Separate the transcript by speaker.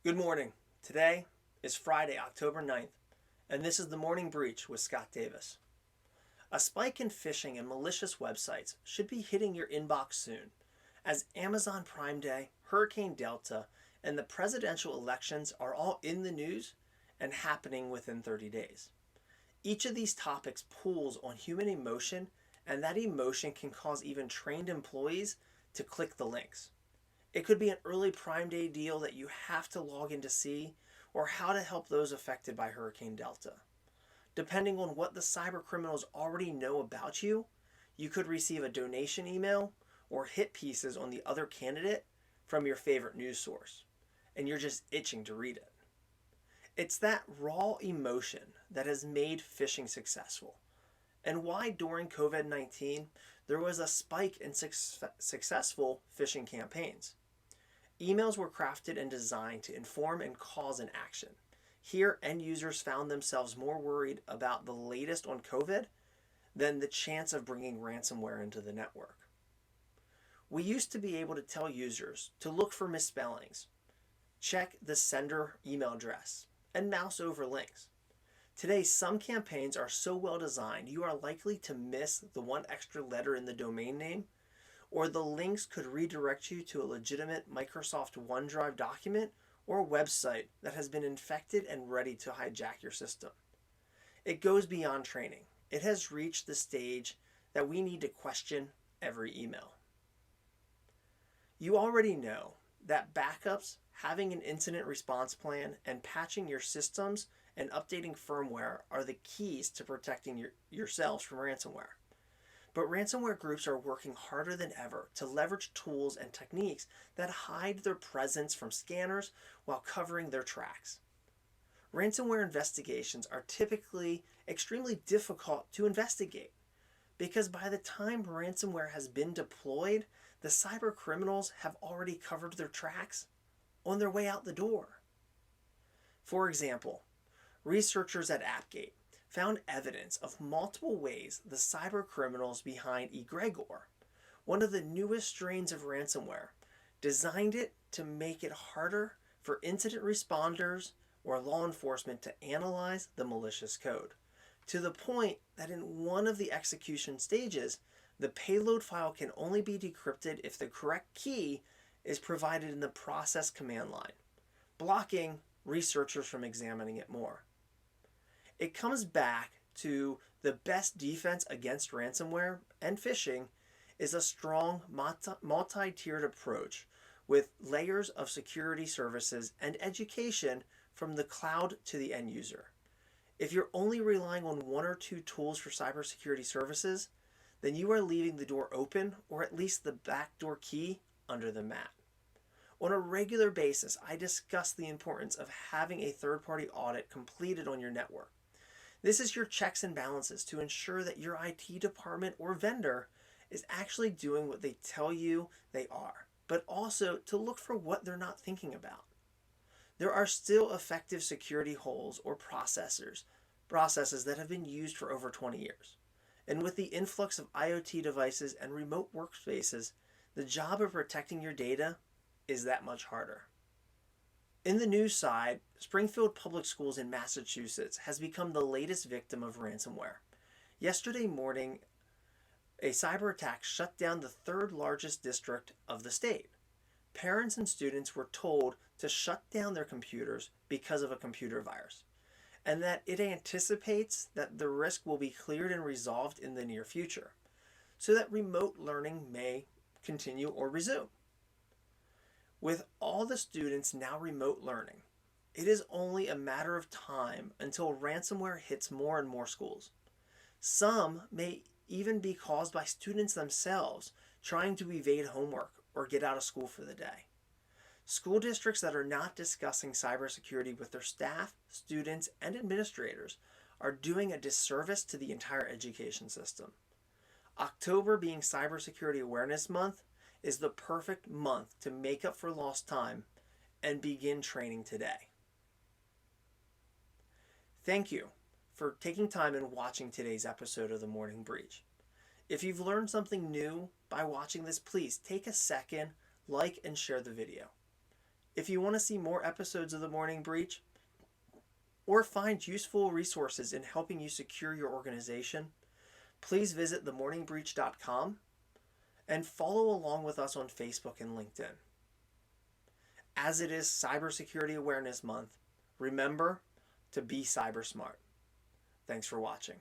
Speaker 1: Good morning. Today is Friday, October 9th, and this is the Morning Breach with Scott Davis. A spike in phishing and malicious websites should be hitting your inbox soon, as Amazon Prime Day, Hurricane Delta, and the presidential elections are all in the news and happening within 30 days. Each of these topics pulls on human emotion, and that emotion can cause even trained employees to click the links. It could be an early Prime Day deal that you have to log in to see, or how to help those affected by Hurricane Delta. Depending on what the cyber criminals already know about you, you could receive a donation email or hit pieces on the other candidate from your favorite news source, and you're just itching to read it. It's that raw emotion that has made phishing successful, and why during COVID-19 there was a spike in successful phishing campaigns. Emails were crafted and designed to inform and cause an action. Here, end users found themselves more worried about the latest on COVID than the chance of bringing ransomware into the network. We used to be able to tell users to look for misspellings, check the sender email address, and mouse over links. Today, some campaigns are so well designed you are likely to miss the one extra letter in the domain name, or the links could redirect you to a legitimate Microsoft OneDrive document or website that has been infected and ready to hijack your system. It goes beyond training. It has reached the stage that we need to question every email. You already know that backups, having an incident response plan, and patching your systems and updating firmware are the keys to protecting yourselves from ransomware. But ransomware groups are working harder than ever to leverage tools and techniques that hide their presence from scanners while covering their tracks. Ransomware investigations are typically extremely difficult to investigate because by the time ransomware has been deployed, the cyber criminals have already covered their tracks on their way out the door. For example, researchers at Appgate found evidence of multiple ways the cyber criminals behind Egregor, one of the newest strains of ransomware, designed it to make it harder for incident responders or law enforcement to analyze the malicious code, to the point that in one of the execution stages, the payload file can only be decrypted if the correct key is provided in the process command line, blocking researchers from examining it more. It comes back to the best defense against ransomware and phishing is a strong multi-tiered approach with layers of security services and education from the cloud to the end user. If you're only relying on one or two tools for cybersecurity services, then you are leaving the door open, or at least the backdoor key, under the mat. On a regular basis, I discuss the importance of having a third-party audit completed on your network. This is your checks and balances to ensure that your IT department or vendor is actually doing what they tell you they are, but also to look for what they're not thinking about. There are still effective security holes or processes that have been used for over 20 years. And with the influx of IoT devices and remote workspaces, the job of protecting your data is that much harder. In the news side, Springfield Public Schools in Massachusetts has become the latest victim of ransomware. Yesterday morning, a cyber attack shut down the third largest district of the state. Parents and students were told to shut down their computers because of a computer virus, and that it anticipates that the risk will be cleared and resolved in the near future, so that remote learning may continue or resume. With all the students now remote learning, it is only a matter of time until ransomware hits more and more schools. Some may even be caused by students themselves trying to evade homework or get out of school for the day. School districts that are not discussing cybersecurity with their staff, students, and administrators are doing a disservice to the entire education system. October being Cybersecurity Awareness Month is the perfect month to make up for lost time and begin training today. Thank you for taking time and watching today's episode of The Morning Breach. If you've learned something new by watching this, please take a second, like and share the video. If you want to see more episodes of The Morning Breach or find useful resources in helping you secure your organization, please visit themorningbreach.com and follow along with us on Facebook and LinkedIn. As it is Cybersecurity Awareness Month, remember to be cyber smart. Thanks for watching.